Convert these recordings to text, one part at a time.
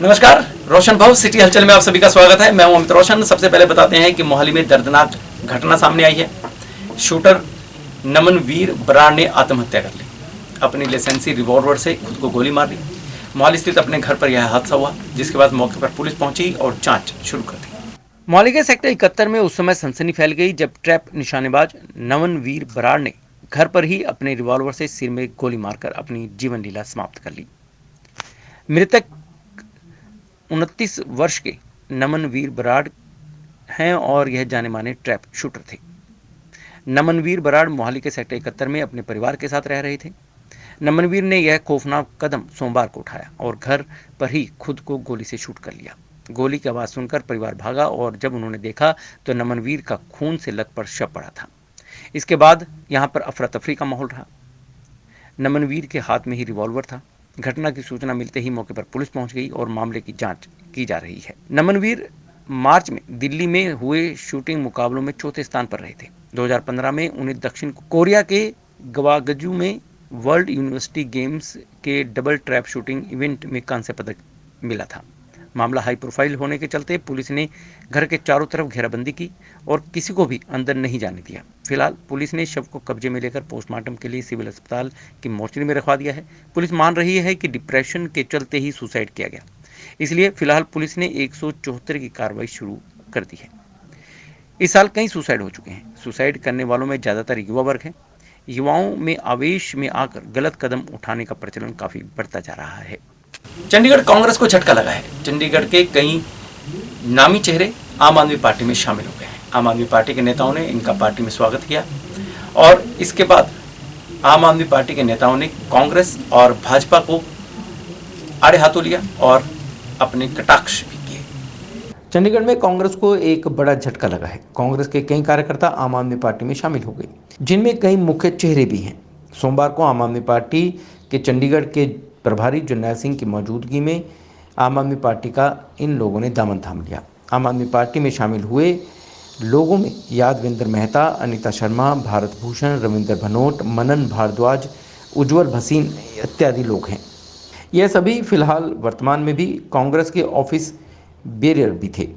नमस्कार, रोशन भाव सिटी हलचल में आप सभी का स्वागत है। मैं हूं अमित रोशन। सबसे पहले बताते हैं कि मोहाली में दर्दनाक घटना सामने आई है। शूटर नमनवीर बराड़ ने आत्महत्या कर ली। अपनी लाइसेंसी रिवॉल्वर से खुद को गोली मार ली। मोहाली स्थित अपने घर पर यह हादसा हुआ, जिसके बाद मौके पर पुलिस पहुंची और जांच शुरू कर दी। मोहाली के सेक्टर 71 में उस समय सनसनी फैल गई जब ट्रैप निशानेबाज नमनवीर बराड़ ने घर पर ही अपने रिवॉल्वर से सिर में गोली मारकर अपनी जीवन लीला समाप्त कर ली। मृतक 29 वर्ष के नमनवीर बराड़ हैं और यह जाने माने ट्रैप शूटर थे। नमनवीर बराड़ मोहाली के सेक्टर 71 में अपने परिवार के साथ रह रहे थे। नमनवीर ने यह खौफनाक कदम सोमवार को उठाया और घर पर ही खुद को गोली से शूट कर लिया। गोली की आवाज़ सुनकर परिवार भागा और जब उन्होंने देखा तो नमनवीर का खून से लथपथ शव पड़ा था। इसके बाद यहां पर अफरा तफरी का माहौल रहा। नमनवीर के हाथ में ही रिवॉल्वर था। घटना की सूचना मिलते ही मौके पर पुलिस पहुंच गई और मामले की जांच की जा रही है। नमनवीर मार्च में दिल्ली में हुए शूटिंग मुकाबलों में चौथे स्थान पर रहे थे। 2015 में उन्हें दक्षिण कोरिया के गवागजू में वर्ल्ड यूनिवर्सिटी गेम्स के डबल ट्रैप शूटिंग इवेंट में कांस्य पदक मिला था। मामला हाई प्रोफाइल होने के चलते पुलिस ने घर के चारों तरफ घेराबंदी की और किसी को भी अंदर नहीं जाने दिया। फिलहाल पुलिस ने शव को कब्जे में लेकर पोस्टमार्टम के लिए सिविल अस्पताल की मोर्चरी में रखवा दिया है। पुलिस मान रही है कि डिप्रेशन के चलते ही सुसाइड किया गया, इसलिए फिलहाल पुलिस ने 174 की कार्रवाई शुरू कर दी है। इस साल कई सुसाइड हो चुके हैं। सुसाइड करने वालों में ज़्यादातर युवा वर्ग है। युवाओं में आवेश में आकर गलत कदम उठाने का प्रचलन काफ़ी बढ़ता जा रहा है। चंडीगढ़ कांग्रेस को झटका लगा है। चंडीगढ़ के कई नामी चेहरे आम आदमी पार्टी में शामिल हो गए हैं। आम आदमी पार्टी के नेताओं ने इनका पार्टी में स्वागत किया और इसके बाद आम आदमी पार्टी के नेताओं ने कांग्रेस और भाजपा को आड़े हाथों लिया और अपने कटाक्ष भी किए। चंडीगढ़ में कांग्रेस को एक बड़ा झटका लगा है। कांग्रेस के कई कार्यकर्ता आम आदमी पार्टी में शामिल हो गए, जिनमें कई मुख्य चेहरे भी हैं। सोमवार को आम आदमी पार्टी के चंडीगढ़ के प्रभारी जरनैल सिंह की मौजूदगी में आम आदमी पार्टी का इन लोगों ने दामन थाम लिया। आम आदमी पार्टी में शामिल हुए लोगों में यादविंदर मेहता, अनीता शर्मा, भारत भूषण, रविंद्र भनोट, मनन भारद्वाज, उज्जवल भसीन इत्यादि लोग हैं। यह सभी फिलहाल वर्तमान में भी कांग्रेस के ऑफिस बेरियर भी थे,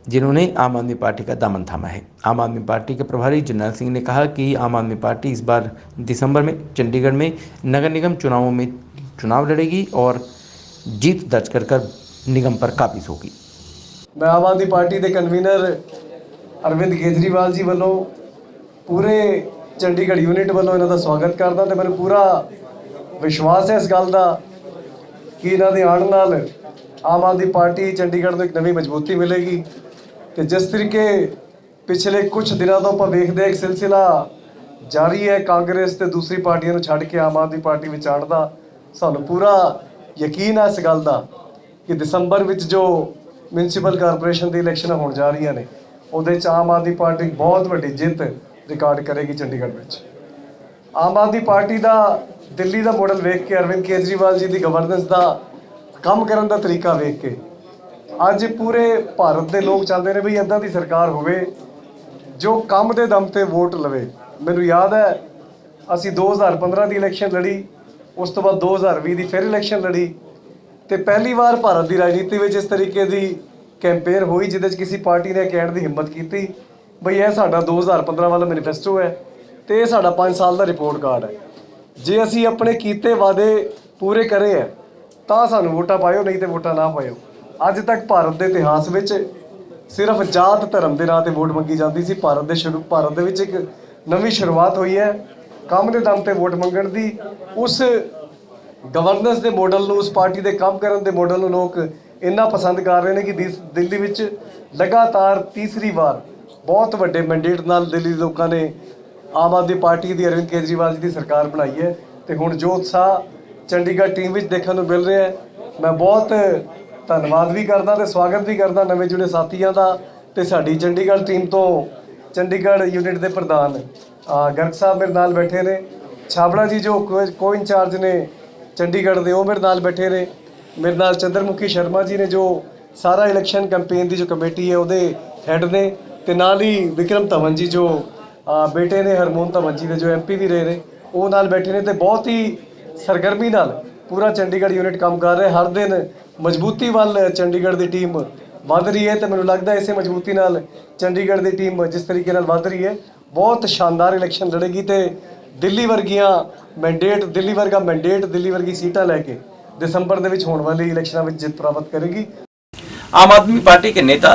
जिन्होंने आम आदमी पार्टी का दामन थामा है। आम आदमी पार्टी के प्रभारी जरनैल सिंह ने कहा कि आम आदमी पार्टी इस बार दिसंबर में चंडीगढ़ में नगर निगम चुनावों में चुनाव लड़ेगी और जीत दर्ज कर निगम पर काबिज होगी। मैं आम आदमी पार्टी के कन्वीनर अरविंद केजरीवाल जी वालों पूरे चंडीगढ़ यूनिट वालों इन्हों का स्वागत करता तो मैंने पूरा विश्वास है इस गल का कि इन्हों के आने नाल आम आदमी पार्टी चंडीगढ़ को एक नवी मजबूती मिलेगी। तो जिस तरीके पिछले कुछ दिनों तो आप देखते एक सिलसिला जारी है कांग्रेस तो दूसरी पार्टियों को छड़ के आम आदमी पार्टी में आने का, सानू पूरा यकीन है इस गल का कि दिसंबर में जो म्यूनसिपल कारपोरेशन की इलैक्शन होने जा रही ने उहदे आम आदमी पार्टी बहुत वड्डी जित रिकॉर्ड करेगी चंडीगढ़ में। आम आदमी पार्टी का दिल्ली का मॉडल वेख के अरविंद केजरीवाल जी की गवर्नेंस का काम करने का तरीका वेख के अज पूरे भारत के लोग चाहते हैं भी इदा की सरकार होवे जो काम के दम पे वोट लवे। मैनू याद है असी 2015 की इलैक्शन लड़ी, उस तो बाद 2020 की फिर इलैक्शन लड़ी तो पहली बार भारत की राजनीति में इस तरीके की कैंपेन हुई जिस किसी पार्टी ने कहने की हिम्मत की बई यह साडा 2015 वाला मैनीफेस्टो है तो यह साडा 5 साल का रिपोर्ट कार्ड है। जे असी अपने कीते वादे पूरे करे हैं तो सानू वोटा पाओ, नहीं तो वोटा ना पाओ। अज तक भारत के इतिहास में सिर्फ जात धर्म के नाम पर वोट मंगी जाती सी। भारत के एक नवी शुरुआत हुई है काम के दम पर वोट मंगण की। उस गवर्नेंस के मॉडल में, उस पार्टी के काम करने के मॉडल में लोग इन्ना पसंद कर रहे हैं कि दिल्ली में लगातार तीसरी बार बहुत वड्डे मैंडेट नाल दिल्ली लोगों ने आम आदमी पार्टी की अरविंद केजरीवाल जी की सरकार बनाई है। तो हुण जो उत्साह चंडीगढ़ टीम में देखने को मिल रहा है, मैं बहुत धन्यवाद भी करदा तो स्वागत भी करदा नवे जुड़े साथियों का। तो साडी चंडीगढ़ टीम तो चंडीगढ़ यूनिट के प्रधान गर्ग साहब मेरे नाल बैठे ने, छाबड़ा जी जो को इंचार्ज ने चंडीगढ़ के वो मेरे नाल बैठे ने, मेरे नाल चंद्रमुखी शर्मा जी ने जो सारा इलैक्शन कैंपेन की जो कमेटी है वो हैड ने, तो नाल ही विक्रम धवन जी जो बेटे ने हरमोहन धवन जी ने जो MP भी रहे ने वो नाल बैठे ने। तो बहुत ही सरगर्मी नाल पूरा चंडीगढ़ यूनिट काम कर रहा है। हर दिन ਮਜ਼ਬੂਤੀ ਵੱਲ ਚੰਡੀਗੜ੍ਹ ਦੀ ਟੀਮ ਵੱਧ ਰਹੀ ਹੈ ਤੇ ਮੈਨੂੰ ਲੱਗਦਾ ਇਸੇ ਮਜ਼ਬੂਤੀ ਨਾਲ ਚੰਡੀਗੜ੍ਹ ਦੀ ਟੀਮ ਜਿਸ ਤਰੀਕੇ ਨਾਲ ਵੱਧ ਰਹੀ ਹੈ ਬਹੁਤ ਸ਼ਾਨਦਾਰ ਇਲੈਕਸ਼ਨ ਲੜੇਗੀ ਤੇ ਦਿੱਲੀ ਵਰਗਾ ਮੈਂਡੇਟ ਦਿੱਲੀ ਵਰਗੀ ਸੀਟਾਂ ਲੈ ਕੇ ਦਸੰਬਰ ਦੇ ਵਿੱਚ ਹੋਣ ਵਾਲੀ ਇਲੈਕਸ਼ਨਾਂ ਵਿੱਚ ਜਿੱਤ ਪ੍ਰਾਪਤ ਕਰੇਗੀ। आम आदमी पार्टी के नेता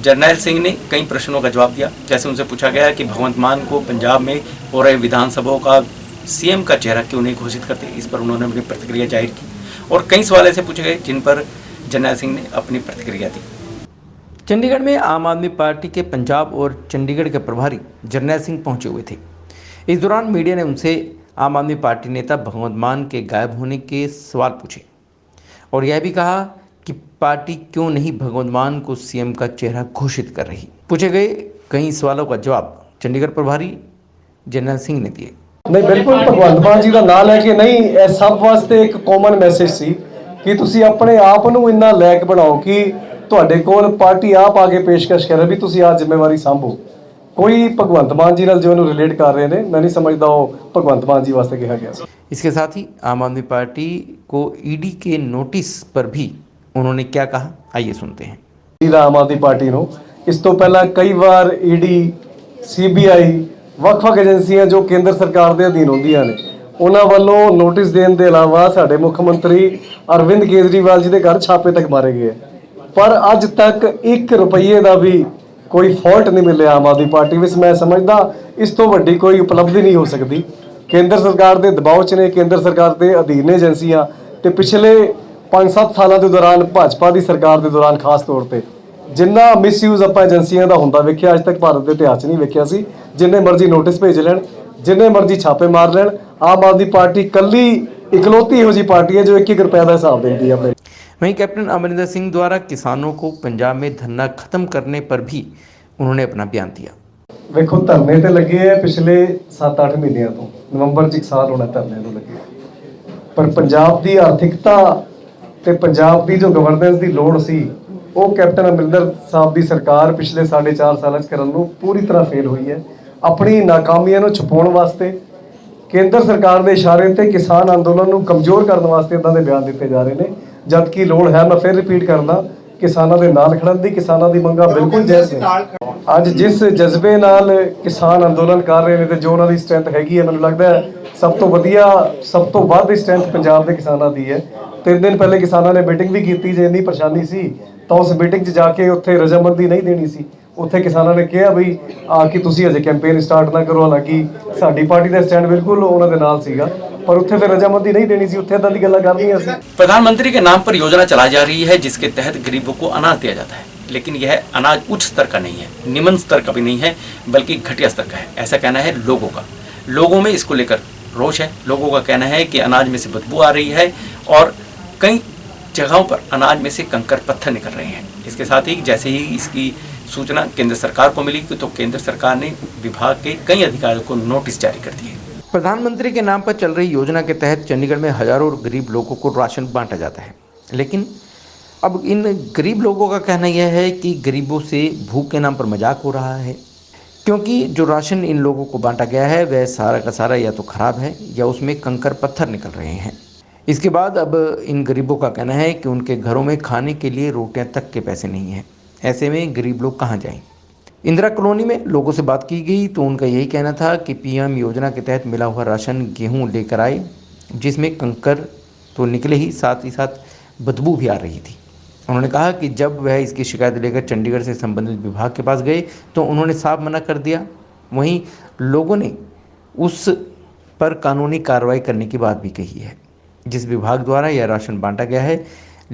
जरनैल सिंह ने कई प्रश्नों का जवाब दिया। जैसे उनसे पूछा गया कि भगवंत मान को पंजाब में हो रहे विधानसभाओं का सीएम का चेहरा क्यों नहीं घोषित करते, इस पर उन्होंने अपनी प्रतिक्रिया जाहिर की और कई सवाल ऐसे पूछे गए जिन पर जरनैल सिंह ने अपनी प्रतिक्रिया दी। चंडीगढ़ में आम आदमी पार्टी के पंजाब और चंडीगढ़ के प्रभारी जरनैल सिंह पहुंचे हुए थे। इस दौरान मीडिया ने उनसे आम आदमी पार्टी नेता भगवंत मान के गायब होने के सवाल पूछे और यह भी कहा कि पार्टी क्यों नहीं भगवंत मान को सीएम का चेहरा घोषित कर रही। पूछे गए कई सवालों का जवाब चंडीगढ़ प्रभारी जरनैल सिंह ने दिए। नहीं, बिल्कुल भगवंत मान जी का नाम लैके नहीं, ਇਹ ਸਭ ਵਾਸਤੇ ਇੱਕ ਕਾਮਨ ਮੈਸੇਜ ਸੀ ਕਿ ਤੁਸੀਂ ਆਪਣੇ ਆਪ ਨੂੰ ਇੰਨਾ ਲਾਇਕ ਬਣਾਓ ਕਿ ਤੁਹਾਡੇ ਕੋਲ ਪਾਰਟੀ ਆਪ ਆ ਕੇ ਪੇਸ਼ਕਸ਼ ਕਰੇ ਵੀ ਤੁਸੀਂ ਆਹ ਜ਼ਿੰਮੇਵਾਰੀ ਸੰਭੋ। ਕੋਈ ਭਗਵੰਤ ਮਾਨ ਜੀ ਨਾਲ ਜੋ ਇਹਨੂੰ ਰਿਲੇਟ ਕਰ ਰਹੇ ਨੇ, ਮੈਂ ਨਹੀਂ ਸਮਝਦਾ ਉਹ ਭਗਵੰਤ ਮਾਨ ਜੀ ਵਾਸਤੇ ਕਿਹਾ ਗਿਆ ਸੀ। इसके साथ ही आम आदमी पार्टी को ईडी के नोटिस पर भी उन्होंने क्या कहा, आइए सुनते हैं। आम आदमी पार्टी ਨੂੰ ਇਸ ਤੋਂ ਪਹਿਲਾਂ ਕਈ ਵਾਰ ईडी CBI ਵੱਖ-ਵੱਖ ਏਜੰਸੀਆਂ ਜੋ ਕੇਂਦਰ ਸਰਕਾਰ ਦੇ ਅਧੀਨ ਹੁੰਦੀਆਂ ਨੇ ਉਹਨਾਂ ਵੱਲੋਂ ਨੋਟਿਸ ਦੇਣ ਦੇ ਇਲਾਵਾ ਸਾਡੇ ਮੁੱਖ ਮੰਤਰੀ ਅਰਵਿੰਦ ਕੇਜਰੀਵਾਲ ਜੀ ਦੇ ਘਰ ਛਾਪੇ ਤੱਕ ਮਾਰੇ ਗਏ ਪਰ ਅੱਜ ਤੱਕ 1 ਰੁਪਏ ਦਾ ਵੀ ਕੋਈ ਫਾਲਟ ਨਹੀਂ ਮਿਲਿਆ ਆਮ ਆਦਮੀ ਪਾਰਟੀ ਵਿੱਚ। ਮੈਂ ਸਮਝਦਾ ਇਸ ਤੋਂ ਵੱਡੀ ਕੋਈ ਉਪਲਬਧੀ ਨਹੀਂ ਹੋ ਸਕਦੀ। ਕੇਂਦਰ ਸਰਕਾਰ ਦੇ ਦਬਾਅ 'ਚ ਨੇ, ਕੇਂਦਰ ਸਰਕਾਰ ਦੇ ਅਧੀਨ ਨੇ ਏਜੰਸੀਆਂ ਤੇ ਪਿਛਲੇ 5-7 ਸਾਲਾਂ ਦੇ ਦੌਰਾਨ ਭਾਜਪਾ ਦੀ ਸਰਕਾਰ ਦੇ ਦੌਰਾਨ ਖਾਸ ਤੌਰ ਤੇ ਜਿੰਨਾ ਮਿਸਯੂਜ਼ ਆਪਾਂ ਏਜੰਸੀਆਂ ਦਾ ਹੁੰਦਾ ਵੇਖਿਆ ਅੱਜ ਤੱਕ ਭਾਰਤ ਦੇ ਇਤਿਹਾਸ 'ਚ ਨਹੀਂ ਵੇਖਿਆ ਸੀ। ਜਿੰਨੇ ਮਰਜ਼ੀ ਨੋਟਿਸ ਭੇਜ ਲੈਣ, ਜਿੰਨੇ ਮਰਜ਼ੀ ਛਾਪੇ ਮਾਰ ਲੈਣ, ਆਮ ਆਦਮੀ ਪਾर्टी ਕੱਲੀ इकलौती ਇਹੋ ਜਿਹੀ ਪਾर्टी है जो 1-1 रुपये का हिसाब देती है। वहीं कैप्टन अमरिंदर सिंह द्वारा किसानों को पंजाब में धरना खत्म करने पर भी उन्होंने अपना बयान दिया। ਵੇਖੋ ਧਰਨੇ ਤੇ ਲੱਗੇ ਹੈ ਪਿਛਲੇ 7-8 ਮਹੀਨਿਆਂ ਤੋਂ, ਨਵੰਬਰ 'ਚ 1 ਸਾਲ ਹੋਣਾ ਧਰਨੇ ਨੂੰ ਲੱਗੇ, ਪਰ ਪੰਜਾਬ ਦੀ ਆਰਥਿਕਤਾ ਤੇ ਪੰਜਾਬ ਦੀ ਜੋ ਗਵਰਨੈਂਸ ਦੀ ਲੋੜ ਸੀ ਉਹ ਕੈਪਟਨ ਅਮਰਿੰਦਰ ਸਾਹਿਬ ਦੀ ਸਰਕਾਰ ਪਿਛਲੇ 4.5 ਸਾਲਾਂ 'ਚ ਕਰਨ ਨੂੰ ਪੂਰੀ ਤਰ੍ਹਾਂ ਫੇਲ ਹੋਈ ਹੈ। ਆਪਣੀ ਨਾਕਾਮੀਆਂ ਨੂੰ ਛੁਪਾਉਣ ਵਾਸਤੇ ਕੇਂਦਰ ਸਰਕਾਰ ਦੇ ਇਸ਼ਾਰੇ ਤੇ ਕਿਸਾਨ ਅੰਦੋਲਨ ਨੂੰ ਕਮਜ਼ੋਰ ਕਰਨ ਵਾਸਤੇ ਇਦਾਂ ਦੇ ਬਿਆਨ ਦਿੱਤੇ ਜਾ ਰਹੇ ਨੇ, ਜਦ ਕਿ ਲੋੜ ਹੈ, ਮੈਂ ਫਿਰ ਰਿਪੀਟ ਕਰਦਾ, ਕਿਸਾਨਾਂ ਦੇ ਨਾਲ ਖੜਨ ਦੀ, ਕਿਸਾਨਾਂ ਦੀ ਮੰਗਾਂ ਬਿਲਕੁਲ ਜਾਇਜ਼ ਨੇ। ਅੱਜ ਜਿਸ ਜਜ਼ਬੇ ਨਾਲ ਕਿਸਾਨ ਅੰਦੋਲਨ ਕਰ ਰਹੇ ਨੇ ਤੇ ਜੋ ਉਹਨਾਂ ਦੀ ਸਟਰੈਂਥ ਹੈਗੀ ਹੈ, ਮੈਨੂੰ ਲੱਗਦਾ ਹੈ ਸਭ ਤੋਂ ਵਧੀਆ, ਸਭ ਤੋਂ ਵੱਧ ਸਟਰੈਂਥ ਪੰਜਾਬ ਦੇ ਕਿਸਾਨਾਂ ਦੀ ਹੈ। 3 ਦਿਨ ਪਹਿਲੇ ਕਿਸਾਨਾਂ ਨੇ ਮੀਟਿੰਗ ਵੀ ਕੀਤੀ, ਜੇ ਇੰਨੀ ਪਰੇਸ਼ਾਨੀ ਸੀ ਤਾਂ ਉਸ ਮੀਟਿੰਗ 'ਚ ਜਾ ਕੇ ਉੱਥੇ ਰਜਾਮੰਦੀ ਨਹੀਂ ਦੇਣੀ ਸੀ। ਉੱਥੇ ਕਿਸਾਨਾਂ ਨੇ ਕਿਹਾ ਵੀ ਆ ਕਿ ਤੁਸੀਂ ਅਜੇ ਕੈਂਪੇਨ ਸਟਾਰਟ ਨਾ ਕਰੋ, ਹਾਲਾਂਕਿ ਸਾਡੀ ਪਾਰਟੀ ਦਾ ਸਟੈਂਡ ਬਿਲਕੁਲ ਉਹਨਾਂ ਦੇ ਨਾਲ ਸੀਗਾ, पर उत्थे फिर रजामंदी नहीं देनी सी, उत्थे इदां दी गल्लां करनियां सी। प्रधानमंत्री के नाम पर योजना चलाई जा रही है जिसके तहत गरीबों को अनाज दिया जाता है, लेकिन यह अनाज उच्च स्तर का नहीं है, निम्न स्तर का भी नहीं है, बल्कि घटिया स्तर का है, ऐसा कहना है लोगों का। लोगों में इसको लेकर रोष है। लोगों का कहना है कि अनाज में से बदबू आ रही है और कई जगहों पर अनाज में से कंकड़ पत्थर निकल रहे हैं। इसके साथ ही जैसे ही इसकी सूचना केंद्र सरकार को मिली तो केंद्र सरकार ने विभाग के कई अधिकारियों को नोटिस जारी कर दिए। प्रधानमंत्री के नाम पर चल रही योजना के तहत चंडीगढ़ में हजारों गरीब लोगों को राशन बांटा जाता है, लेकिन अब इन गरीब लोगों का कहना यह है कि गरीबों से भूख के नाम पर मजाक हो रहा है, क्योंकि जो राशन इन लोगों को बांटा गया है वह सारा का सारा या तो ख़राब है या उसमें कंकड़ पत्थर निकल रहे हैं। इसके बाद अब इन गरीबों का कहना है कि उनके घरों में खाने के लिए रोटियां तक के पैसे नहीं हैं। ऐसे में गरीब लोग कहाँ जाएं? इंदिरा कॉलोनी में लोगों से बात की गई तो उनका यही कहना था कि पीएम योजना के तहत मिला हुआ राशन गेहूं लेकर आए, जिसमें कंकड़ तो निकले ही साथ बदबू भी आ रही थी। उन्होंने कहा कि जब वह इसकी शिकायत लेकर चंडीगढ़ से संबंधित विभाग के पास गए तो उन्होंने साफ मना कर दिया। वहीं लोगों ने उस पर कानूनी कार्रवाई करने की बात भी कही है। जिस विभाग द्वारा यह राशन बांटा गया है,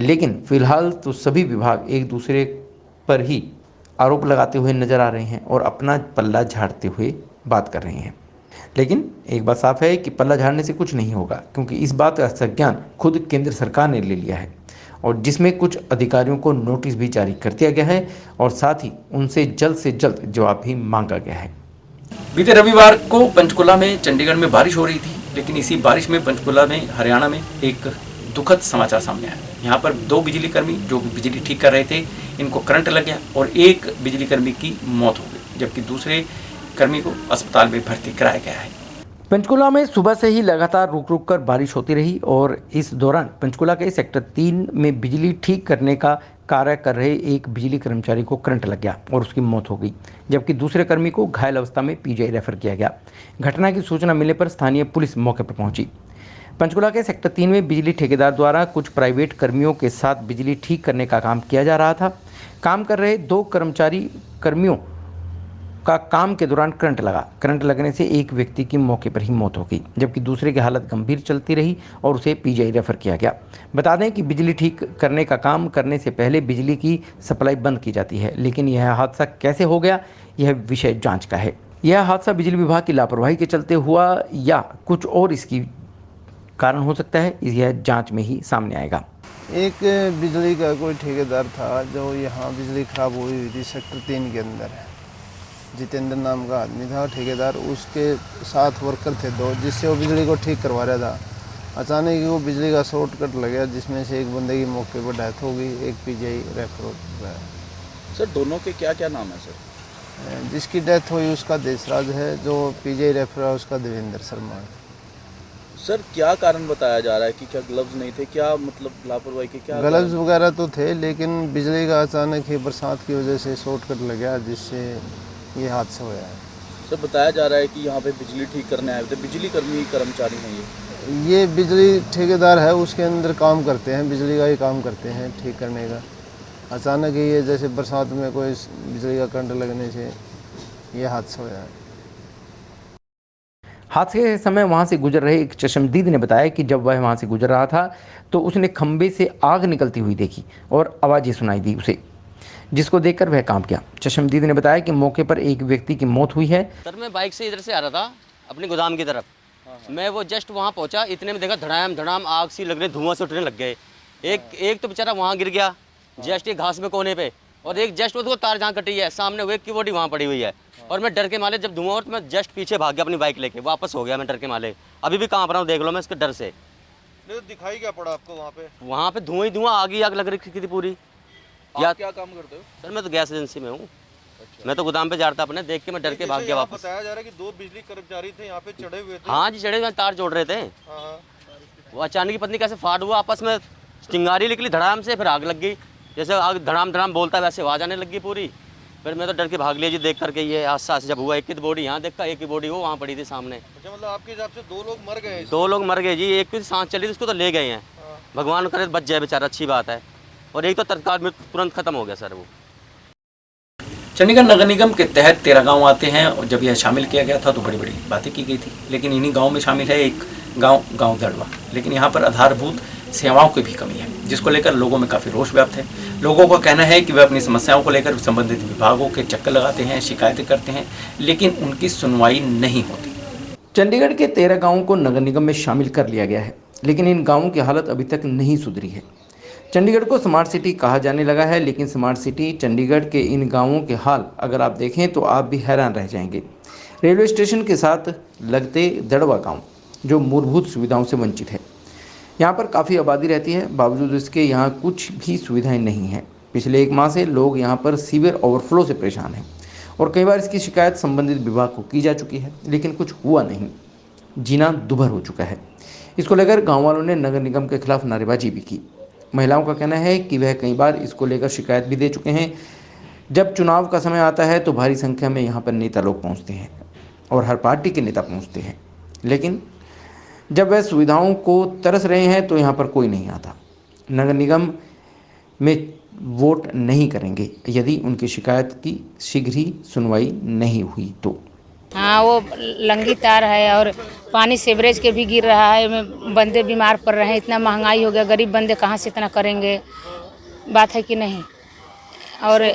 लेकिन फ़िलहाल तो सभी विभाग एक दूसरे पर ही आरोप लगाते हुए नज़र आ रहे हैं और अपना पल्ला झाड़ते हुए बात कर रहे हैं। लेकिन एक बात साफ है कि पल्ला झाड़ने से कुछ नहीं होगा, क्योंकि इस बात का संज्ञान खुद केंद्र सरकार ने ले लिया है और जिसमें कुछ अधिकारियों को नोटिस भी जारी कर दिया गया है और साथ ही उनसे से जल्द जवाब भी मांगा गया है। बीते रविवार को पंचकुला में चंडीगढ़ में बारिश हो रही थी, लेकिन इसी बारिश में पंचकुला में हरियाणा में एक दुखद समाचार सामने आया। यहाँ पर 2 बिजली कर्मी जो बिजली ठीक कर रहे थे, इनको करंट लग गया और एक बिजली कर्मी की मौत हो गई, जबकि दूसरे कर्मी को अस्पताल में भर्ती कराया गया है। पंचकुला में सुबह से ही लगातार रुक रुक कर बारिश होती रही और इस दौरान पंचकुला के सेक्टर 3 में बिजली ठीक करने का कार्य कर रहे एक बिजली कर्मचारी को करंट लग गया और उसकी मौत हो गई, जबकि दूसरे कर्मी को घायल अवस्था में पीजीआई रेफर किया गया। घटना की सूचना मिलने पर स्थानीय पुलिस मौके पर पहुंची। पंचकुला के सेक्टर 3 में बिजली ठेकेदार द्वारा कुछ प्राइवेट कर्मियों के साथ बिजली ठीक करने का काम किया जा रहा था। काम कर रहे 2 कर्मियों का काम के दौरान करंट लगा। करंट लगने से एक व्यक्ति की मौके पर ही मौत हो गई, जबकि दूसरे की हालत गंभीर चलती रही और उसे पीजीआई रेफर किया गया। बता दें कि बिजली ठीक करने का काम करने से पहले बिजली की सप्लाई बंद की जाती है, लेकिन यह हादसा कैसे हो गया, यह विषय जांच का है। यह हादसा बिजली विभाग की लापरवाही के चलते हुआ या कुछ और इसकी कारण हो सकता है, यह जाँच में ही सामने आएगा। एक बिजली का कोई ठेकेदार था जो यहाँ बिजली खराब हुई थी सेक्टर 3 के अंदर है। जितेंद्र नाम का आदमी था ठेकेदार, उसके साथ वर्कर थे 2 जिससे वो बिजली को ठीक करवा रहा था। अचानक ही वो बिजली का शॉर्ट कट लग गया, जिसमें से एक बंदे की मौके पर डेथ हो गई, एक पीजीआई रेफर हो गया। सर दोनों के क्या क्या नाम है सर? जिसकी डेथ हुई उसका देशराज है, जो पीजीआई रेफर है उसका देवेंद्र शर्मा है। सर क्या कारण बताया जा रहा है कि क्या ग्लव्स नहीं थे, क्या मतलब लापरवाही के क्या? ग्लव्स वगैरह तो थे, लेकिन बिजली का अचानक ही बरसात की वजह से शॉर्ट कट लग गया, जिससे ये हादसा हुआ है। सर बताया जा रहा है कि यहाँ पे बिजली ठीक करने आए थे, बिजली कर्मचारी हैं ये बिजली ठेकेदार है, उसके अंदर काम करते हैं, बिजली का ही काम करते हैं ठीक करने का। अचानक ही ये जैसे बरसात में कोई बिजली का करंट लगने से ये हादसा हुआ है। हादसे के समय वहां से गुजर रहे एक चशमदीद ने बताया कि जब वह वहां से गुजर रहा था तो उसने खंबे से आग निकलती हुई देखी और आवाज़ें सुनाई दी उसे, जिसको देखकर वह कांप गया। चशमदीद ने बताया कि मौके पर एक व्यक्ति की मौत हुई है। सर मैं बाइक से इधर से आ रहा था अपने गोदाम की तरफ। मैं वो जस्ट वहाँ पहुँचा, इतने में देखा धड़ाम धड़ाम आग सी लग रही, धुआं से उठने लग गए। एक तो बेचारा वहाँ गिर गया जस्ट एक घास में कोने पे, और एक जस्ट वो तार जहाँ कटी है सामने, वो एक की बॉडी वहाँ पड़ी हुई है। और मैं डर के मारे जब धुआं और मैं जस्ट पीछे भाग गया अपनी बाइक लेके, वापस हो गया मैं डर के मारे। अभी भी कांप रहा हूँ, देख लो मैं इसके डर से। तो दिखाई क्या पड़ा आपको वहाँ पे? वहाँ पे धुआं ही धुआं, आग ही आग लग रही थी पूरी। आप क्या काम करते हो? सर मैं तो गैस एजेंसी में हूँ। मैं तो गोदाम पे जा रहा था अपने, देख के मैं डर के भाग गया वापस। बताया जा रहा है कि 2 बिजली कर्मचारी थे यहाँ पे चढ़े हुए थे। हाँ जी, चढ़े हुए तार जोड़ रहे थे। वो अचानक ही पत्नी कैसे फाट हुआ, आपस में चिंगारी निकली धड़ाम से, फिर आग लग गई। जैसे आग धड़ाम धड़ाम बोलता है वैसे आवाज़ आने लगी पूरी। फिर मैं तो डर के भाग लिया जी, देख करके ये हादसा जब हुआ। एक की बॉडी यहाँ देखा, एक की बॉडी वो वहाँ पड़ी थी सामने। अच्छा, मतलब आपके हिसाब से 2 लोग मर गए? 2 लोग मर गए जी, एक की सांस चली थी उसको तो ले गए हैं। भगवान करे बच जाए बेचारा, अच्छी बात है। और एक तो तत्काल में तुरंत खत्म हो गया सर वो। चंडीगढ़ नगर निगम के तहत 13 गांव आते हैं और जब यह शामिल किया गया था तो बड़ी बड़ी बातें की गई थी, लेकिन इन्हीं गांव में शामिल है एक गांव दड़वा। लेकिन यहाँ पर आधारभूत सेवाओं की भी कमी है, जिसको लेकर लोगों में काफ़ी रोष व्याप्त है। लोगों का कहना है कि वे अपनी समस्याओं को लेकर संबंधित विभागों के चक्कर लगाते हैं, शिकायतें करते हैं, लेकिन उनकी सुनवाई नहीं होती। चंडीगढ़ के 13 गाँवों को नगर निगम में शामिल कर लिया गया है, लेकिन इन गाँवों की हालत अभी तक नहीं सुधरी है। चंडीगढ़ को स्मार्ट सिटी कहा जाने लगा है, लेकिन स्मार्ट सिटी चंडीगढ़ के इन गाँवों के हाल अगर आप देखें तो आप भी हैरान रह जाएंगे। रेलवे स्टेशन के साथ लगते दड़वा गाँव जो मूलभूत सुविधाओं से वंचित है। यहाँ पर काफ़ी आबादी रहती है, बावजूद इसके यहाँ कुछ भी सुविधाएं नहीं हैं। पिछले 1 माह से लोग यहाँ पर सीवर ओवरफ्लो से परेशान हैं और कई बार इसकी शिकायत संबंधित विभाग को की जा चुकी है, लेकिन कुछ हुआ नहीं। जीना दुभर हो चुका है। इसको लेकर गाँव वालों ने नगर निगम के खिलाफ नारेबाजी भी की। महिलाओं का कहना है कि वह कई बार इसको लेकर शिकायत भी दे चुके हैं। जब चुनाव का समय आता है तो भारी संख्या में यहाँ पर नेता लोग पहुँचते हैं और हर पार्टी के नेता पहुँचते हैं, लेकिन जब वह सुविधाओं को तरस रहे हैं तो यहाँ पर कोई नहीं आता। नगर निगम में वोट नहीं करेंगे यदि उनकी शिकायत की शीघ्र ही सुनवाई नहीं हुई तो। हाँ, वो लंगी तार है और पानी सीवरेज के भी गिर रहा है, बंदे बीमार पड़ रहे हैं। इतना महंगाई हो गया, गरीब बंदे कहाँ से इतना करेंगे, बात है कि नहीं। और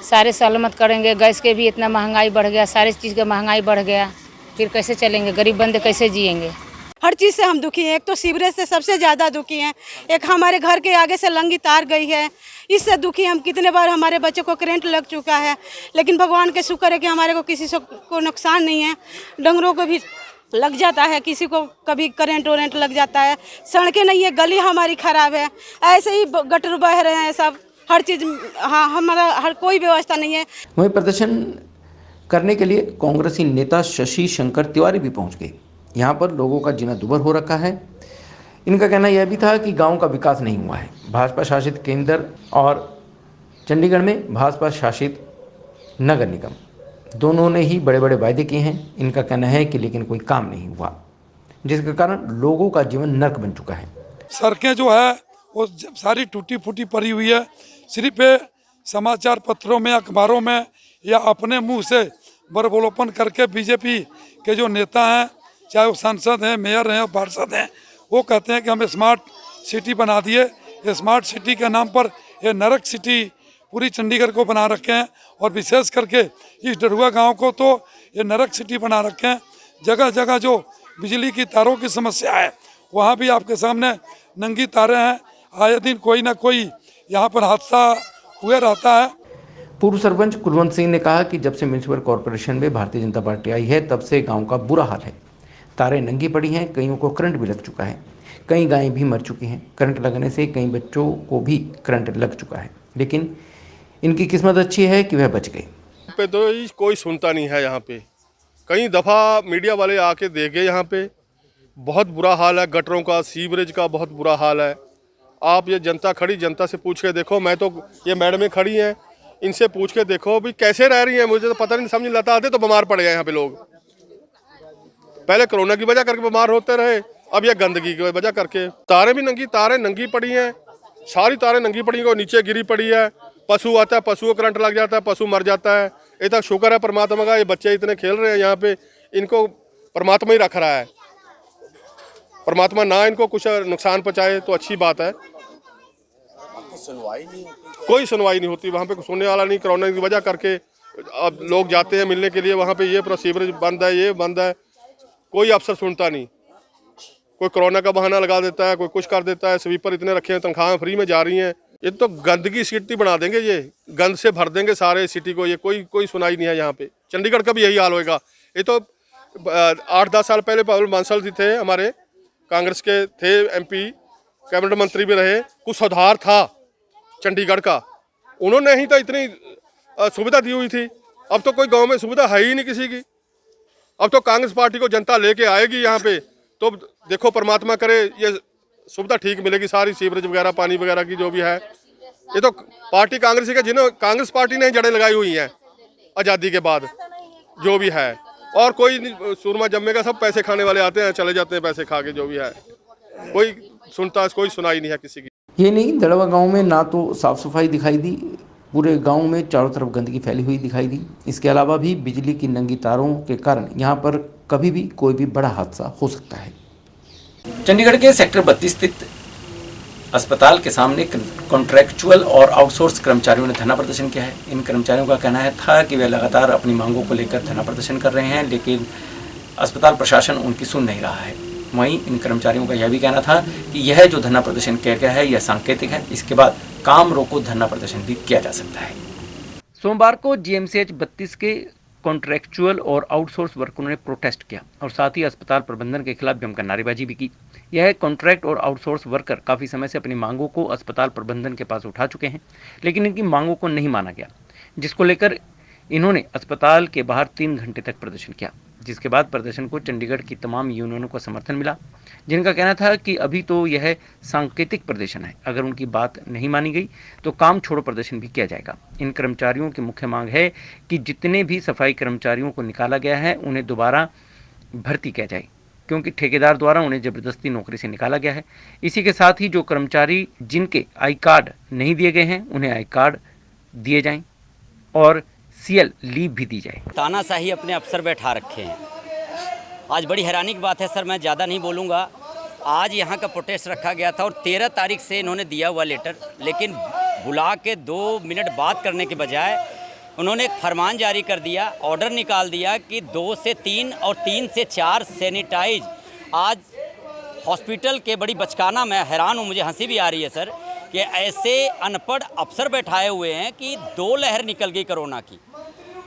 सारे सलामत करेंगे, गैस के भी इतना महंगाई बढ़ गया, सारी चीज़ का महंगाई बढ़ गया, फिर कैसे चलेंगे, गरीब बंदे कैसे जिएंगे। हर चीज़ से हम दुखी हैं। एक तो सीवरेज से सबसे ज़्यादा दुखी हैं, एक हमारे घर के आगे से लंगी तार गई है, इससे दुखी हम। कितने बार हमारे बच्चे को करंट लग चुका है, लेकिन भगवान के शुक्र है कि हमारे को किसी से को नुकसान नहीं है। डंगरों को भी लग जाता है, किसी को कभी करंट वरेंट लग जाता है। सड़कें नहीं है, गली हमारी ख़राब है, ऐसे ही गटर बह रहे हैं सब, हर चीज़। हाँ, हमारा हर कोई व्यवस्था नहीं है। वहीं प्रदर्शन करने के लिए कांग्रेसी नेता शशि शंकर तिवारी भी पहुंच गए। यहाँ पर लोगों का जीना दुभर हो रखा है। इनका कहना यह भी था कि गांव का विकास नहीं हुआ है। भाजपा शासित केंद्र और चंडीगढ़ में भाजपा शासित नगर निगम दोनों ने ही बड़े बड़े वायदे किए हैं। इनका कहना है कि लेकिन कोई काम नहीं हुआ, जिसके कारण लोगों का जीवन नर्क बन चुका है। सड़कें जो है वो सारी टूटी फूटी पड़ी हुई है। सिर्फ समाचार पत्रों में, अखबारों में या अपने मुंह से बड़बोलोपन करके बीजेपी के जो नेता हैं, चाहे वो सांसद हैं, मेयर हैं और पार्षद हैं, वो कहते हैं कि हम स्मार्ट सिटी बना दिए। स्मार्ट सिटी के नाम पर ये नरक सिटी पूरी चंडीगढ़ को बना रखे हैं और विशेष करके इस डरुआ गांव को तो ये नरक सिटी बना रखे हैं। जगह जगह जो बिजली की तारों की समस्या है, वहाँ भी आपके सामने नंगी तारें हैं। आए दिन कोई ना कोई यहाँ पर हादसा हुए रहता है। पूर्व सरपंच कुलवंत सिंह ने कहा कि जब से म्यूनसिपल कॉरपोरेशन में भारतीय जनता पार्टी आई है, तब से गांव का बुरा हाल है। तारें नंगी पड़ी हैं, कईयों को करंट भी लग चुका है, कई गायें भी मर चुकी हैं। करंट लगने से कई बच्चों को भी करंट लग चुका है, लेकिन इनकी किस्मत अच्छी है कि वह बच गए। पे तो कोई सुनता नहीं है। यहाँ पे कई दफ़ा मीडिया वाले आके देखे, यहाँ पे बहुत बुरा हाल है। गटरों का, सीवरेज का बहुत बुरा हाल है। आप ये जनता खड़ी, जनता से पूछ के देखो। मैं तो ये मैडमें खड़ी हैं, इनसे पूछ के देखो भी कैसे रह रही हैं। मुझे तो पता नहीं, समझ नहीं आता। आते तो बीमार पड़ गए यहाँ पे लोग। पहले कोरोना की वजह करके बीमार होते रहे, अब ये गंदगी की वजह करके। तारें भी नंगी, तारें नंगी पड़ी हैं, सारी तारें नंगी पड़ी हैं, नीचे गिरी पड़ी है। पशु आता है, पशु को करंट लग जाता है, पशु मर जाता है। ये तक शुक्र है परमात्मा का, ये बच्चे इतने खेल रहे हैं यहाँ पे, इनको परमात्मा ही रख रहा है। परमात्मा ना इनको कुछ नुकसान पहुँचाए तो अच्छी बात है। कोई सुनवाई नहीं होती वहाँ पे, सुनने वाला नहीं। कोरोना की वजह करके अब लोग जाते हैं मिलने के लिए वहाँ पे, ये पूरा सीवरेज बंद है, ये बंद है, कोई अफसर सुनता नहीं। कोई कोरोना का बहाना लगा देता है, कोई कुछ कर देता है। स्वीपर इतने रखे हैं, तनख्वाहें फ्री में जा रही हैं। ये तो गंदगी सिटी बना देंगे, ये गंद से भर देंगे सारे सिटी को। ये कोई सुनाई नहीं है यहाँ पे। चंडीगढ़ का भी यही हाल होएगा। ये तो 8-10 साल पहले पवन बांसल जी थे, हमारे कांग्रेस के थे, MP कैबिनेट मंत्री भी रहे। कुछ सुधार था चंडीगढ़ का, उन्होंने ही तो इतनी सुविधा दी हुई थी। अब तो कोई गांव में सुविधा है ही नहीं किसी की। अब तो कांग्रेस पार्टी को जनता लेके आएगी यहाँ पे, तो देखो परमात्मा करे ये सुविधा ठीक मिलेगी सारी, सीवरेज वगैरह, पानी वगैरह की जो भी है। ये तो पार्टी कांग्रेस के, जिन्होंने कांग्रेस पार्टी ने जड़ें लगाई हुई हैं आज़ादी के बाद जो भी है। और कोई सुरमा जम्मेगा, सब पैसे खाने वाले आते हैं, चले जाते हैं पैसे खा के, जो भी है। कोई सुनता, कोई सुनाई नहीं है किसी की। ये नहीं, दड़वा गांव में ना तो साफ सफाई दिखाई दी, पूरे गांव में चारों तरफ गंदगी फैली हुई दिखाई दी। इसके अलावा भी बिजली की नंगी तारों के कारण यहाँ पर कभी भी कोई भी बड़ा हादसा हो सकता है। चंडीगढ़ के सेक्टर 32 स्थित अस्पताल के सामने कॉन्ट्रैक्चुअल और आउटसोर्स कर्मचारियों ने धरना प्रदर्शन किया है। इन कर्मचारियों का कहना था कि वे लगातार अपनी मांगों को लेकर धरना प्रदर्शन कर रहे हैं, लेकिन अस्पताल प्रशासन उनकी सुन नहीं रहा है। वहीं इन कर्मचारियों का यह भी कहना था कि यह जो धरना प्रदर्शन किया गया है, यह सांकेतिक है। इसके बाद काम रोको धरना प्रदर्शन भी किया जा सकता है। सोमवार को GMCH 32 के कॉन्ट्रैक्चुअल और आउटसोर्स वर्करों ने प्रोटेस्ट किया और साथ ही अस्पताल प्रबंधन के खिलाफ जमकर नारेबाजी भी की। यह कॉन्ट्रैक्ट और आउटसोर्स वर्कर काफ़ी समय से अपनी मांगों को अस्पताल प्रबंधन के पास उठा चुके हैं, लेकिन इनकी मांगों को नहीं माना गया, जिसको लेकर इन्होंने अस्पताल के बाहर 3 घंटे तक प्रदर्शन किया। जिसके बाद प्रदर्शन को चंडीगढ़ की तमाम यूनियनों का समर्थन मिला, जिनका कहना था कि अभी तो यह सांकेतिक प्रदर्शन है, अगर उनकी बात नहीं मानी गई तो काम छोड़ो प्रदर्शन भी किया जाएगा। इन कर्मचारियों की मुख्य मांग है कि जितने भी सफाई कर्मचारियों को निकाला गया है उन्हें दोबारा भर्ती किया जाए, क्योंकि ठेकेदार द्वारा उन्हें ज़बरदस्ती नौकरी से निकाला गया है। इसी के साथ ही जो कर्मचारी जिनके आई कार्ड नहीं दिए गए हैं उन्हें आई कार्ड दिए जाएँ और CL लीव भी दी जाए। तानाशाही अपने अफसर बैठा रखे हैं। आज बड़ी हैरानी की बात है सर, मैं ज़्यादा नहीं बोलूँगा। आज यहाँ का प्रोटेस्ट रखा गया था और 13 तारीख से इन्होंने दिया हुआ लेटर, लेकिन बुला के 2 मिनट बात करने के बजाय उन्होंने एक फरमान जारी कर दिया, ऑर्डर निकाल दिया कि 2 से 3 और 3 से 4 सैनिटाइज। आज हॉस्पिटल के बड़ी बचकाना, मैं हैरान हूँ, मुझे हंसी भी आ रही है सर, कि ऐसे अनपढ़ अफसर बैठाए हुए हैं कि 2 लहर निकल गई कोरोना की,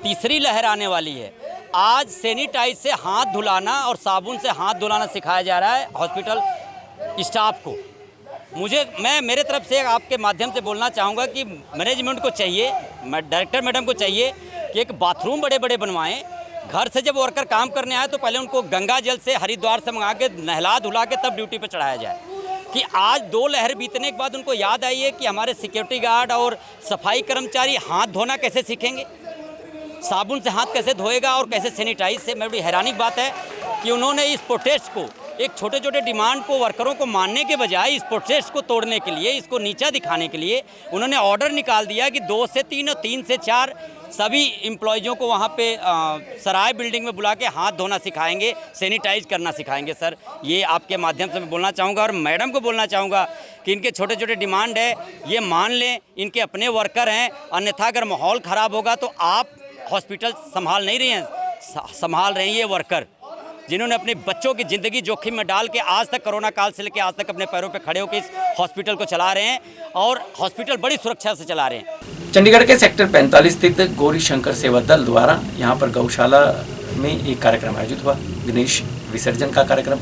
तीसरी लहर आने वाली है। आज सैनिटाइज से हाथ धुलाना और साबुन से हाथ धुलाना सिखाया जा रहा है हॉस्पिटल स्टाफ को। मैं मेरे तरफ से आपके माध्यम से बोलना चाहूँगा कि मैनेजमेंट को चाहिए, डायरेक्टर मैडम को चाहिए कि एक बाथरूम बड़े बड़े बनवाएं, घर से जब वर्कर काम करने आए तो पहले उनको गंगा जल से हरिद्वार से मंगा के नहला धुला के तब ड्यूटी पे चढ़ाया जाए। कि आज 2 लहर बीतने के बाद उनको याद आई है कि हमारे सिक्योरिटी गार्ड और सफाई कर्मचारी हाथ धोना कैसे सीखेंगे, साबुन से हाथ कैसे धोएगा और कैसे सैनिटाइज से। मैं बड़ी हैरानी की बात है कि उन्होंने इस प्रोटेस्ट को, एक छोटे छोटे डिमांड को वर्करों को मानने के बजाय इस प्रोटेस्ट को तोड़ने के लिए, इसको नीचा दिखाने के लिए उन्होंने ऑर्डर निकाल दिया कि 2 से 3 और 3 से 4 सभी एम्प्लॉयज़ों को वहाँ पे सराय बिल्डिंग में बुला के हाथ धोना सिखाएंगे, सैनिटाइज करना सिखाएंगे। सर, ये आपके माध्यम से मैं बोलना चाहूँगा और मैडम को बोलना चाहूँगा कि इनके छोटे छोटे डिमांड है, ये मान लें, इनके अपने वर्कर हैं, अन्यथा अगर माहौल ख़राब होगा तो आप हॉस्पिटल संभाल नहीं रहे हैं, संभाल रहे हैं ये वर्कर जिन्होंने अपने बच्चों की ज़िंदगी जोखिम में डाल के आज तक, कोरोना काल से लेकर आज तक अपने पैरों पे खड़े होकर इस हॉस्पिटल को चला रहे हैं और हॉस्पिटल बड़ी सुरक्षा से चला रहे हैं। चंडीगढ़ के सेक्टर 45 स्थित गौरी शंकर सेवा दल द्वारा यहाँ पर गौशाला में एक कार्यक्रम आयोजित हुआ। गणेश विसर्जन का कार्यक्रम,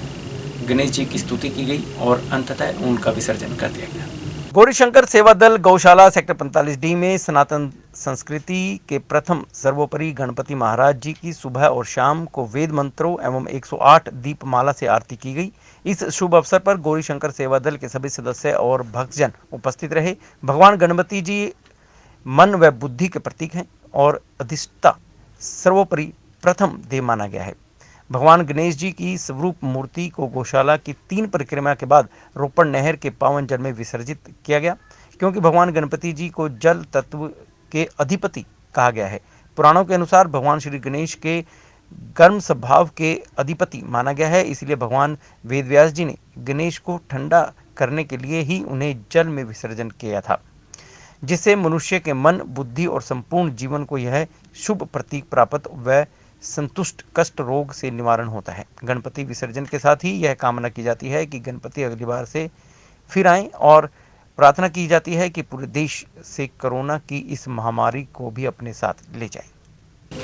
गणेश जी की स्तुति की गई और अंततः उनका विसर्जन कर दिया गया। गौरी शंकर सेवा दल गौशाला सेक्टर 45D में सनातन संस्कृति के प्रथम सर्वोपरि गणपति महाराज जी की सुबह और शाम को वेद मंत्रों एवं 108 दीपमाला से आरती की गई। इस शुभ अवसर पर गौरी शंकर सेवा दल के सभी सदस्य और भक्तजन उपस्थित रहे। भगवान गणपति जी मन व बुद्धि के प्रतीक हैं और अधिष्ठता सर्वोपरि प्रथम देव माना गया है। भगवान गणेश जी की स्वरूप मूर्ति को गौशाला की 3 परिक्रमा के बाद रोपड़ नहर के पावन जल में विसर्जित किया गया, क्योंकि भगवान गणपति जी को जल तत्व के अधिपति कहा गया है। पुराणों के अनुसार भगवान श्री गणेश के गर्म स्वभाव के अधिपति माना गया है, इसलिए भगवान वेदव्यास जी ने गणेश को ठंडा करने के लिए ही उन्हें जल में विसर्जन किया था, जिससे मनुष्य के मन, बुद्धि और संपूर्ण जीवन को यह शुभ प्रतीक प्राप्त व संतुष्ट कष्ट रोग से निवारण होता है। गणपति विसर्जन के साथ ही यह कामना की जाती है कि गणपति अगली बार से फिर आएं और प्रार्थना की जाती है कि पूरे देश से कोरोना की इस महामारी को भी अपने साथ ले जाए।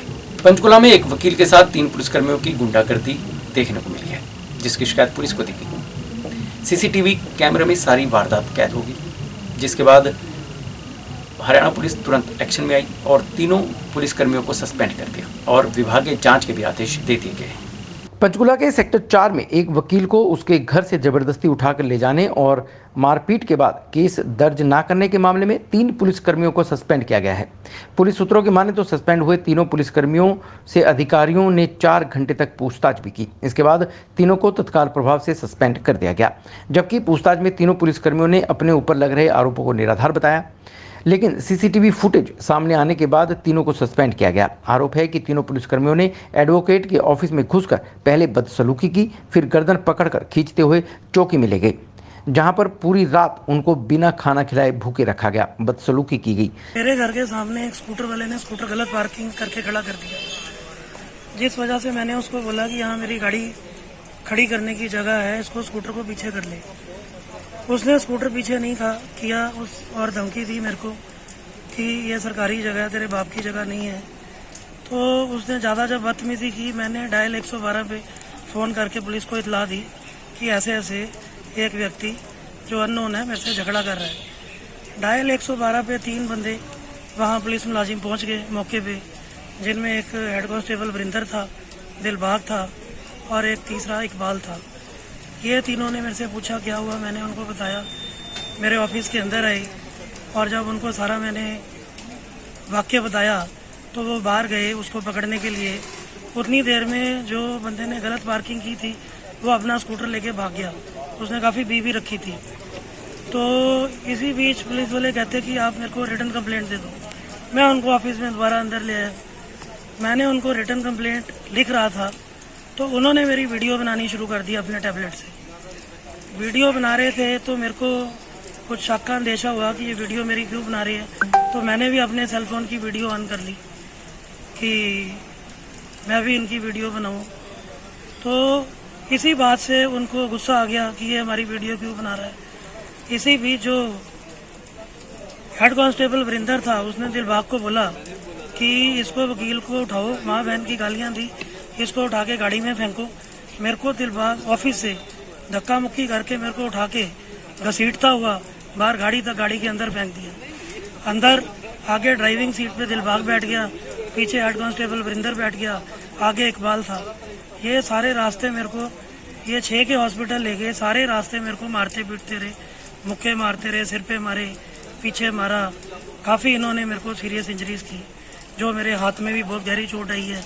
पंचकुला में एक वकील के साथ 3 पुलिसकर्मियों की गुंडागर्दी देखने को मिली है, जिसकी शिकायत पुलिस को दी गई। सीसीटीवी कैमरे में सारी वारदात कैद होगी, जिसके बाद हरियाणा पुलिस तुरंत एक्शन में आई और 3 पुलिसकर्मियों को सस्पेंड कर दिया और विभागीय जांच के भी आदेश दे दिए गए। पंचकुला के सेक्टर 4 में एक वकील को उसके घर से जबरदस्ती उठाकर ले जाने और मारपीट के बाद केस दर्ज न करने के मामले में 3 पुलिसकर्मियों को सस्पेंड किया गया है। पुलिस सूत्रों की माने तो सस्पेंड हुए 3 पुलिसकर्मियों से अधिकारियों ने 4 घंटे तक पूछताछ भी की। इसके बाद तीनों को तत्काल प्रभाव से सस्पेंड कर दिया गया, जबकि पूछताछ में 3 पुलिसकर्मियों ने अपने ऊपर लग रहे आरोपों को निराधार बताया। लेकिन सीसीटीवी फुटेज सामने आने के बाद तीनों को सस्पेंड किया गया। आरोप है कि 3 पुलिसकर्मियों ने एडवोकेट के ऑफिस में घुसकर पहले बदसलूकी की, फिर गर्दन पकड़कर खींचते हुए चौकी में ले गए, जहां पर पूरी रात उनको बिना खाना खिलाए भूखे रखा गया, बदसलूकी की गई। मेरे घर के सामने एक स्कूटर वाले ने स्कूटर गलत पार्किंग करके खड़ा कर दिया, जिस वजह से मैंने उसको बोला कि यहाँ मेरी गाड़ी खड़ी करने की जगह है, इसको स्कूटर को पीछे कर ले। उसने स्कूटर पीछे नहीं था किया और धमकी दी मेरे को कि ये सरकारी जगह है, तेरे बाप की जगह नहीं है। तो उसने ज़्यादा जब बदतमीजी की, मैंने डायल 112 पे फ़ोन करके पुलिस को इतला दी कि ऐसे ऐसे एक व्यक्ति जो अननोन है मेरे से झगड़ा कर रहा है। डायल 112 पे 3 बंदे वहाँ पुलिस मुलाजिम पहुँच गए मौके पे, जिनमें एक हेड कांस्टेबल वरिंदर था, दिलबाग था और एक तीसरा इकबाल था। ये तीनों ने मेरे से पूछा क्या हुआ, मैंने उनको बताया। मेरे ऑफिस के अंदर आई और जब उनको सारा मैंने वाक्य बताया तो वो बाहर गए उसको पकड़ने के लिए। उतनी देर में जो बंदे ने गलत पार्किंग की थी वो अपना स्कूटर लेके भाग गया, उसने काफ़ी बीवी रखी थी। तो इसी बीच पुलिस वाले कहते कि आप मेरे को रिटर्न कंप्लेंट दे दो। मैं उनको ऑफिस में दोबारा अंदर ले आया, मैंने उनको रिटर्न कंप्लेंट लिख रहा था तो उन्होंने मेरी वीडियो बनानी शुरू कर दी अपने टैबलेट से। वीडियो बना रहे थे तो मेरे को कुछ शक का अंदेशा हुआ कि ये वीडियो मेरी क्यों बना रही है, तो मैंने भी अपने सेलफोन की वीडियो ऑन कर ली कि मैं भी इनकी वीडियो बनाऊं। तो इसी बात से उनको गुस्सा आ गया कि ये हमारी वीडियो क्यों बना रहा है। इसी बीच जो हेड कांस्टेबल वरिंदर था उसने दिलबाग को बोला कि इसको वकील को उठाओ, माँ बहन की गालियाँ दी, इसको उठा के गाड़ी में फेंको। मेरे को दिलबाग ऑफिस से धक्का मुक्की करके मेरे को उठा के घसीटता हुआ बाहर गाड़ी तक, गाड़ी के अंदर फेंक दिया। अंदर आगे ड्राइविंग सीट पे दिलबाग बैठ गया, पीछे हेड कांस्टेबल वरिंदर बैठ गया, आगे इकबाल था। ये सारे रास्ते मेरे को, ये 6 के हॉस्पिटल ले गए, सारे रास्ते मेरे को मारते पीटते रहे, मुक्के मारते रहे, सिर पे मारे, पीछे मारा। काफ़ी इन्होंने मेरे को सीरियस इंजरीज की, जो मेरे हाथ में भी बहुत गहरी चोट आई है,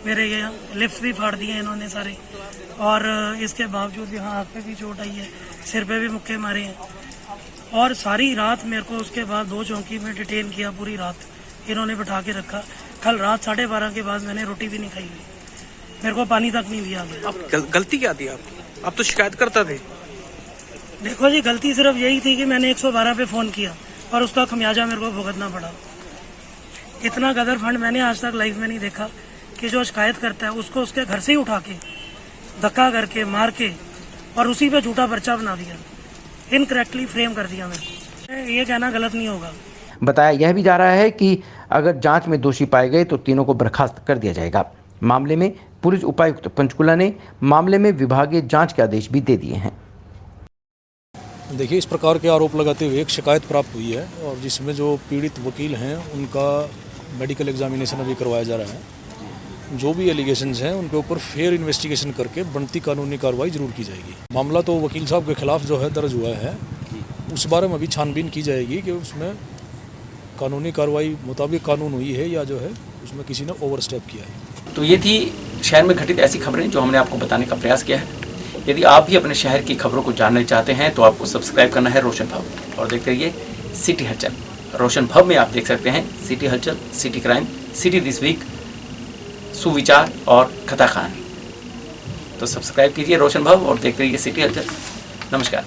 मेरे ये लिप्स भी फाड़ दिए इन्होंने सारे, और इसके बावजूद यहाँ हाथ पे भी चोट आई है, सिर पे भी मुक्के मारे हैं। और सारी रात मेरे को उसके बाद 2 चौकी में डिटेन किया, पूरी रात इन्होंने बिठा के रखा। कल रात 12:30 के बाद मैंने रोटी भी नहीं खाई हुई, मेरे को पानी तक नहीं दिया गया। अब गलती क्या थी आपकी? आप तो शिकायत करता थे। देखो जी, गलती सिर्फ यही थी कि मैंने 112 पे फ़ोन किया और उसका खमियाजा मेरे को भुगतना पड़ा। इतना गदर फंड मैंने आज तक लाइफ में नहीं देखा कि जो शिकायत करता है उसको उसके घर से ही उठा के धक्का करके मार के और उसी पे झूठा पर्चा बना दिया, इनकरेक्टली फ्रेम कर दिया। मेरे ये कहना गलत नहीं होगा। बताया यह भी जा रहा है कि अगर जांच में दोषी पाए गए तो तीनों को बर्खास्त कर दिया जाएगा। मामले में पुलिस उपायुक्त पंचकुला ने मामले में विभागीय जांच के आदेश भी दे दिए हैं। देखिए, इस प्रकार के आरोप लगाते हुए एक शिकायत प्राप्त हुई है और जिसमें जो पीड़ित वकील हैं उनका मेडिकल एग्जामिनेशन अभी करवाया जा रहा है। जो भी एलिगेशंस हैं उनके ऊपर फेयर इन्वेस्टिगेशन करके बनती कानूनी कार्रवाई जरूर की जाएगी। मामला तो वकील साहब के खिलाफ जो है दर्ज हुआ है, उस बारे में अभी छानबीन की जाएगी कि उसमें कानूनी कार्रवाई मुताबिक कानून हुई है या जो है उसमें किसी ने ओवरस्टेप किया है। तो ये थी शहर में घटित ऐसी खबरें जो हमने आपको बताने का प्रयास किया है। यदि आप भी अपने शहर की खबरों को जानना चाहते हैं तो आपको सब्सक्राइब करना है रोशन भव और देखते रहिए सिटी हलचल। रोशन भव में आप देख सकते हैं सिटी हलचल, city crime, city this week, सुविचार और कथा कहानी। तो सब्सक्राइब कीजिए रोशन भव और देखते रहिए सिटी हलचल। नमस्कार।